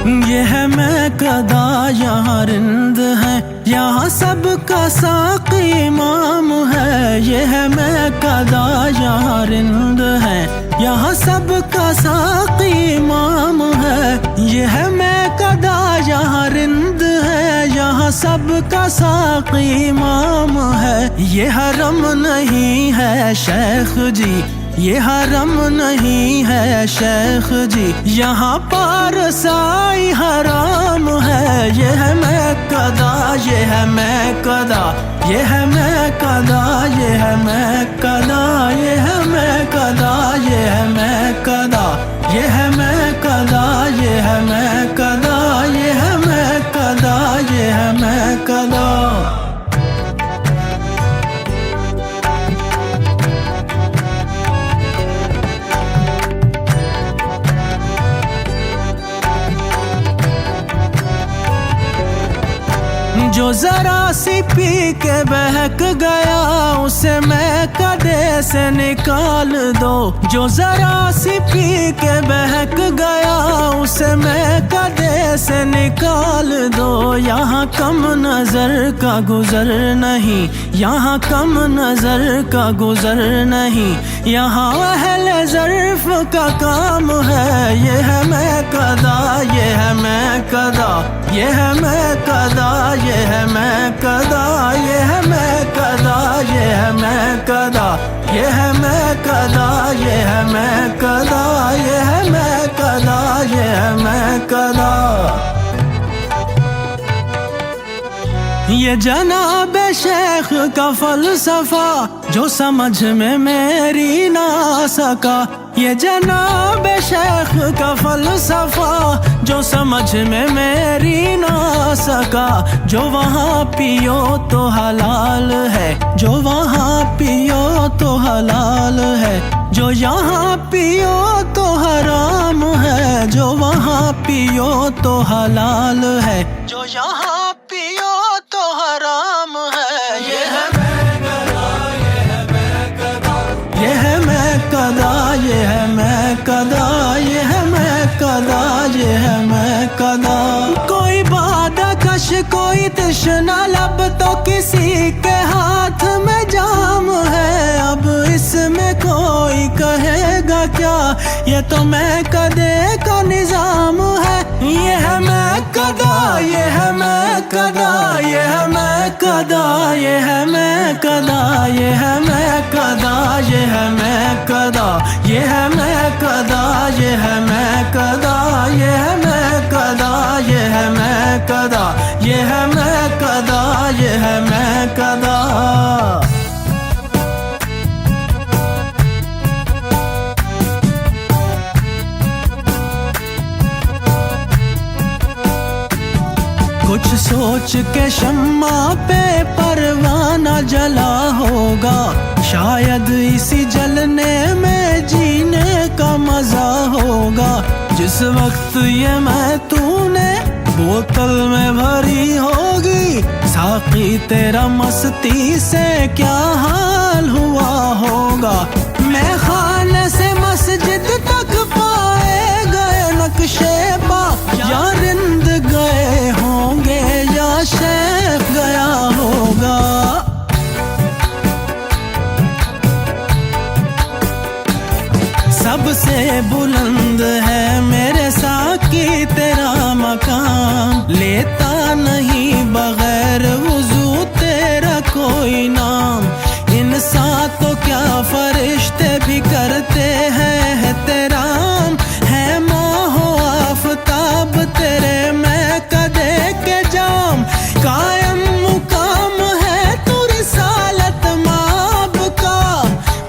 ये है मैं कदा यहाँ रिंद है, यहाँ सबका साक़ी इमाम है। ये है मैं कदा यहाँ रिंद है, यहाँ सबका साक़ी इमाम है। ये है मैं कदा यहाँ रिंद है, यहाँ सबका साक़ी इमाम है। ये हरम नहीं है शेख जी, ये हरम नहीं है शेख जी, यहाँ पारसाई हराम है। ये है मैं कदा, ये है मैं कदा, ये है मैं कदा, ये है मैं कदा, ये है मैं कदा, ये है मैं कदा, ये है मैं कदा, ये है मैं कदा, ये है मैं कदा, ये है मैं कदा। जो जरा सी पी के बहक गया उसे मैं कदे से निकाल दो। जो जरा सी पी के बहक गया उसे मैं कदे से निकाल दो। यहाँ कम नजर का गुजर नहीं, यहाँ कम नजर का गुजर नहीं, यहाँ अहले ज़र्फ़ का काम है। ये है मैं कदा, ये है मैं कदा, ये है मैं कदा, ये है मैं कदा, ये है मैं कदा, ये है मैं कदा, ये है मैं कदा, ये है मैं कदा, ये है मैं कदा, ये है मैं कदा। ये जनाब शेख का फलसफा जो समझ में मेरी ना सका। ये जनाब शेख का फलसफा जो समझ में मेरी ना सका। जो वहाँ पियो तो हलाल है, जो वहाँ पियो तो हलाल है, जो यहाँ पियो तो हराम है। जो वहाँ पियो तो हलाल है, जो यहाँ पियो तो हराम है। ये है मैं कदा, ये है मैं कदा, ये है मैं कदा, ये है मैं कदा, ये है मैं कदा, ये है मैं कदा। कोई बादा कश कोई तृष्णा लब तो किसी के हाथ में जाम है। अब इसमें कोई कहेगा क्या, ये तो मैं कदे का निजाम है। ये है मैं कदा, ये है मैं कदा, ये है मैं कदा, ये है मैं कदा, ये है मैं कदा, ये है मैं कदा, ये है मैं कदा, ये है मैं कदा, ये है मैं कदा, ये है मैं कदा, ये है मैं कदा, ये है मैं कदा। कुछ सोच के शम्मा पे परवाना जला होगा, शायद इसी जलने में जीने का मजा होगा। जिस वक्त ये मैं तूने बोतल में भरी होगी, साकी तेरा मस्ती से क्या हाल हुआ होगा। मैं खाने से मस्जिद तक पाए गए नक्शे पा, या रिंद गए होंगे या शेख गया होगा। सबसे बुलंद है मेरे साकी तेरा मकाम, लेता नहीं बगैर वुजू तेरा कोई नाम। इंसान तो क्या फरिश्ते भी करते हैं तेरा है माहो आफताब तेरे मैं कदे के जाम। कायम मुकाम है तू रिसालत माब का,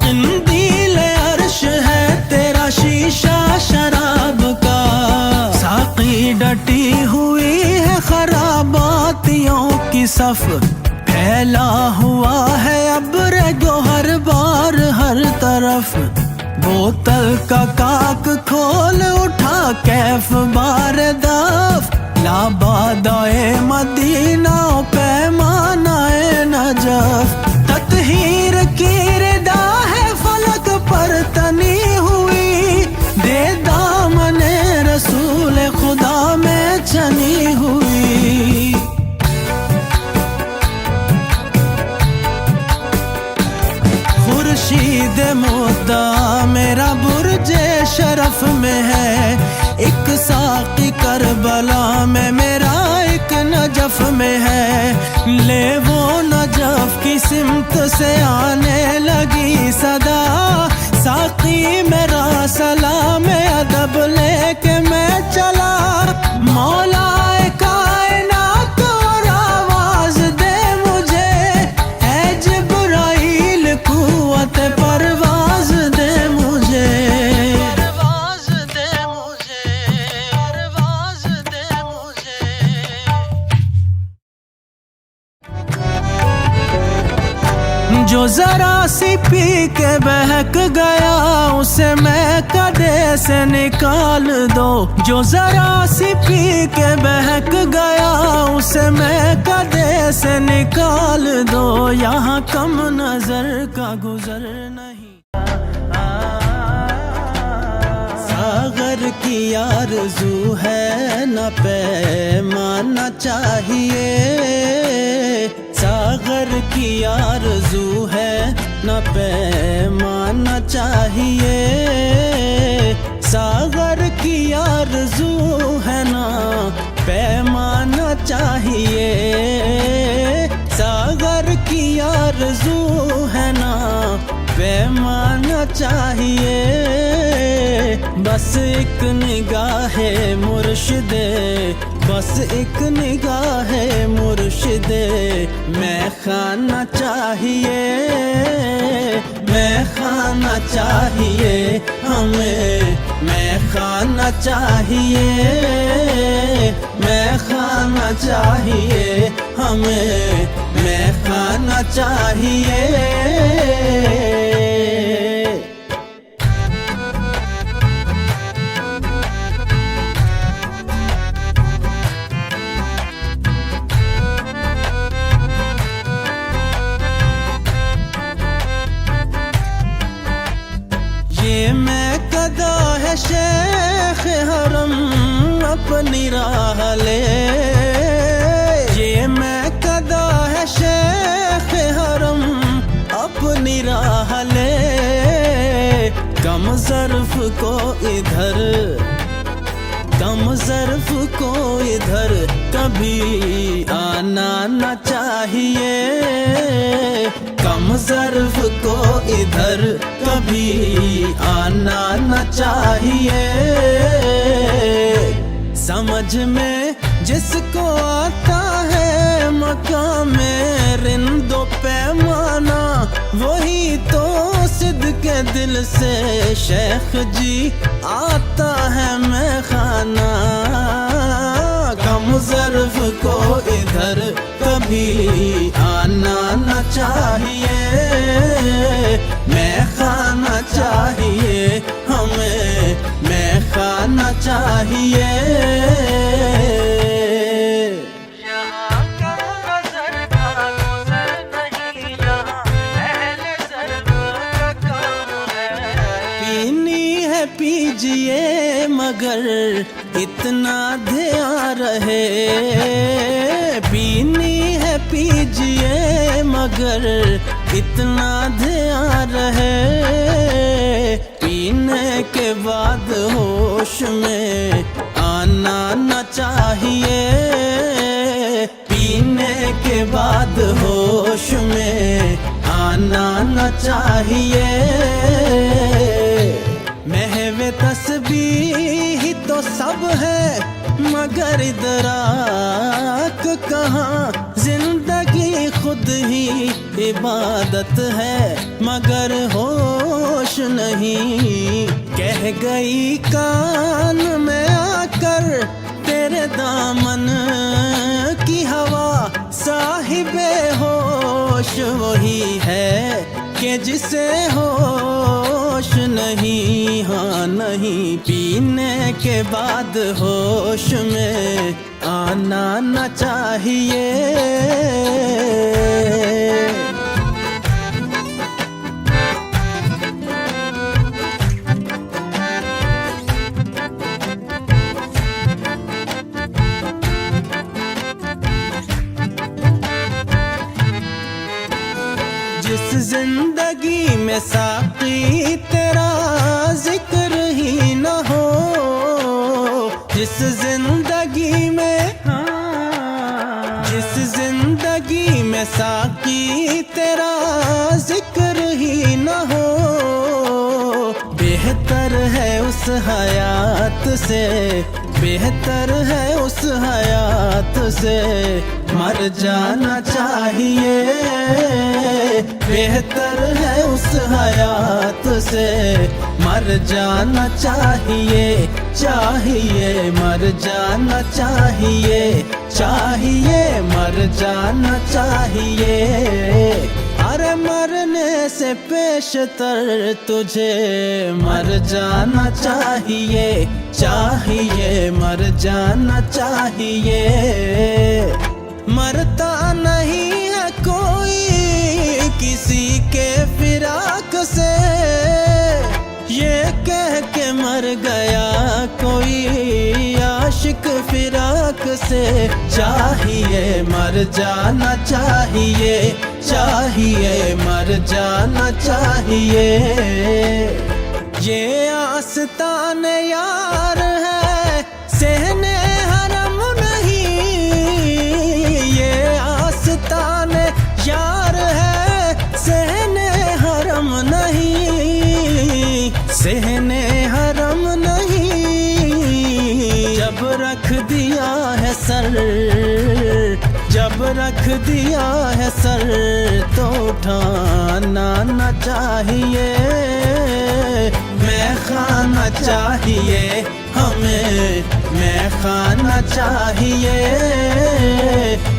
इंदील अर्श है तेरा शीशा शराब का। साकी डटी हुई है खराबातियों की सफ, फैला हुआ है अब्र गोहर बार हर तरफ। बोतल का काक खोल उठा कैफ बार दफ, लाबादाए मदीना पैमानाए नजफ। तत्हीर की रिदा है फलक पर तनी हुई, दे दामने रसूल खुदा में में है। एक साक़ी करबला में मेरा, एक नजफ में है। ले वो नजफ की सिमत से आने लगी सदा, साक़ी मेरा सलाम अदब लेके मैं चला। मौलाए कायनात और आवाज दे मुझे, ऐ जिब्राइल कुव्वत परवाज दे मुझे, परवाज दे मुझे, परवाज दे मुझे। जो जरा सी पी के बहक गया उसे मैं कदे से निकाल दो। जो जरा सी पी के बहक गया उसे मैं कदे से निकाल दो। यहाँ कम नजर का गुजर नहीं। सागर की आरज़ू है न पैमाना चाहिए, सागर की आरज़ू है न पैमाना चाहिए। सागर की आरज़ू है न पैमाना चाहिए। सागर की आरज़ू है न पैमाना चाहिए। बस एक निगाहे मुर्शिदे, बस एक निगाहे मुर्शिदे, मैं खाना चाहिए, मैं खाना चाहिए हमें, मैं खाना चाहिए, मैं खाना चाहिए हमें, मैं खाना चाहिए। ये मैं कदा है शेख हरम अपनी राह ले, ये मैं कदा है शेख हरम अपनी राह ले। कम ज़र्फ़ को इधर, कम ज़र्फ़ को इधर कभी आना न चाहिए। कम ज़र्फ़ को इधर कभी आना न चाहिए। समझ में जिसको आता है मकाम में रिंदो पैमाना, वही तो सिद्क़े दिल से शेख जी आता है मैं खाना। कम ज़र्फ़ को इधर कभी आना न चाहिए। मैं खाना चाहिए हमें, मैं खाना चाहिए। पीजिए मगर इतना ध्यान रहे, पीनी है पीजिए मगर इतना ध्यान रहे। पीने के बाद होश में आना न चाहिए। पीने के बाद होश में आना न चाहिए। महवे तस्बीह तो सब है मगर इदराक कहाँ। जिंदगी खुद ही इबादत है मगर होश नहीं। कह गई कान में आकर तेरे दामन की हवा, साहिबे होश वही है कि जिसे होश नहीं। हाँ नहीं, पीने के बाद होश में आना न चाहिए। जिस जिंदगी में साक़ी तेरा जिक्र ही न हो, जिस जिंदगी में जिस जिंदगी में साकी तेरा जिक्र ही न हो, बेहतर है उस हयात से, बेहतर है उस हयात से मर जाना चाहिए। बेहतर है उस हयात से मर जाना चाहिए, चाहिए मर जाना चाहिए, चाहिए मर जाना चाहिए। अरे मरने से पेशतर तुझे मर जाना चाहिए, चाहिए मर जाना चाहिए। मरता नहीं है कोई किसी के फिराक से, ये कह के मर गया कोई आशिक फिराक से। चाहिए मर जाना चाहिए, चाहिए मर जाना चाहिए। ये आस्तान यार है सहने हरम नहीं, ये आस्तान यार है सहने हरम नहीं, सहने हरम नहीं। जब रख दिया है सर, जब रख दिया है सर तो उठाना न चाहिए। मैं खाना चाहिए हमें, मैं खाना चाहिए,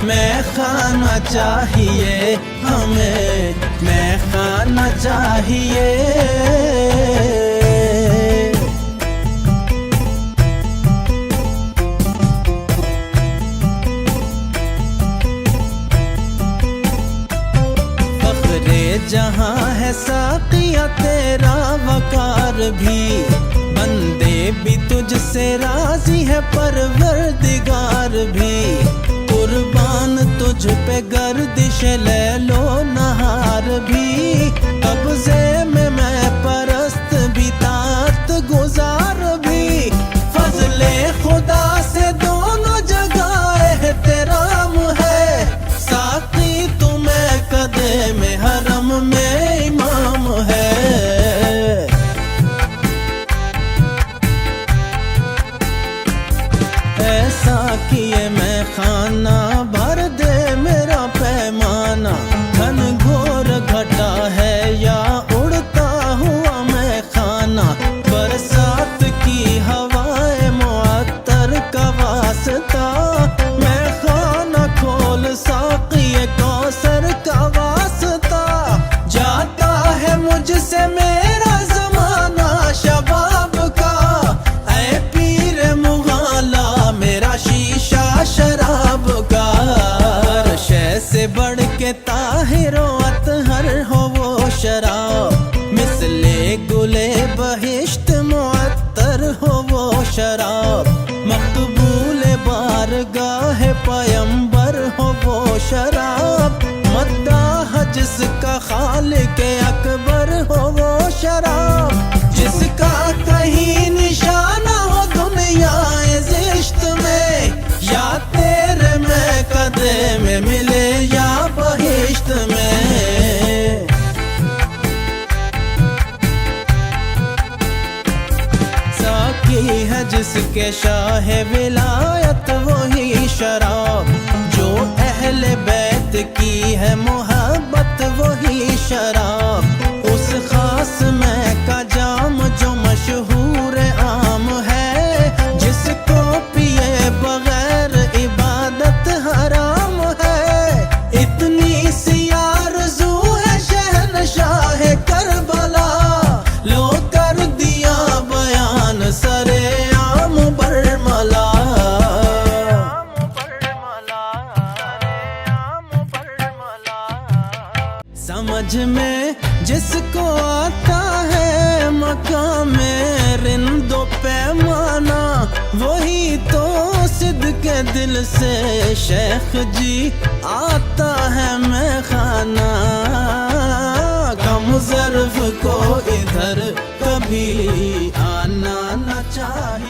मैं खाना चाहिए हमें, मैं खाना चाहिए। जहाँ है साकिया तेरा वकार भी, बंदे भी तुझसे राजी है परवरदिगार भी। कुर्बान तुझ पे गर्दिश ले लो नहार भी, कब्जे में मैं परस्त भी तात गुजार भी। फजले खुदा से दोनों जगह एहतराम है, साकी तुम्हें कदे में हरम में इमाम है। ऐसा किए मैं खाना भर दे मेरा पैमाना, घन घोर घटा है या उड़ता हुआ मैं खाना। बरसात की हवाएं मुअत्तर का वास्ता, मैं खाना खोल साक़िए कौसर का वास्ता। जाता है मुझसे मेरा जमाना शबाब का, ऐ पीर मुगाला मेरा शीशा शराब का। शय से बढ़ के ताहिरो अतहर हो वो शराब, मिसले गुले बहिश्त मुअत्तर हो वो शराब। मकबूल बारगाह पयंबर हो वो शराब, मद्दाह जिसका खालिक अकबर हो वो शराब। जिसका कहीं निशाना हो दुनिया इश्क में, या तेरे में कदे में मिले या बहिश्त में। साकी है जिसके शाह विलायत वही शराब, जो अहले बैत की है मोहब्बत वही शराब। उस खास में का जाम जो मशहूर आम है, जिसको पिए बगैर इबादत हराम है। इतनी सी आरज़ू है शहनशाह करबला, लो कर दिया बयान सरे आम बरमला। समझ में जिसको आता है मकाम रिंदो पैमाना, वही तो सिद्ध के दिल से शेख जी आता है मैं खाना। कम ज़र्फ़ को इधर कभी आना न चाहिए।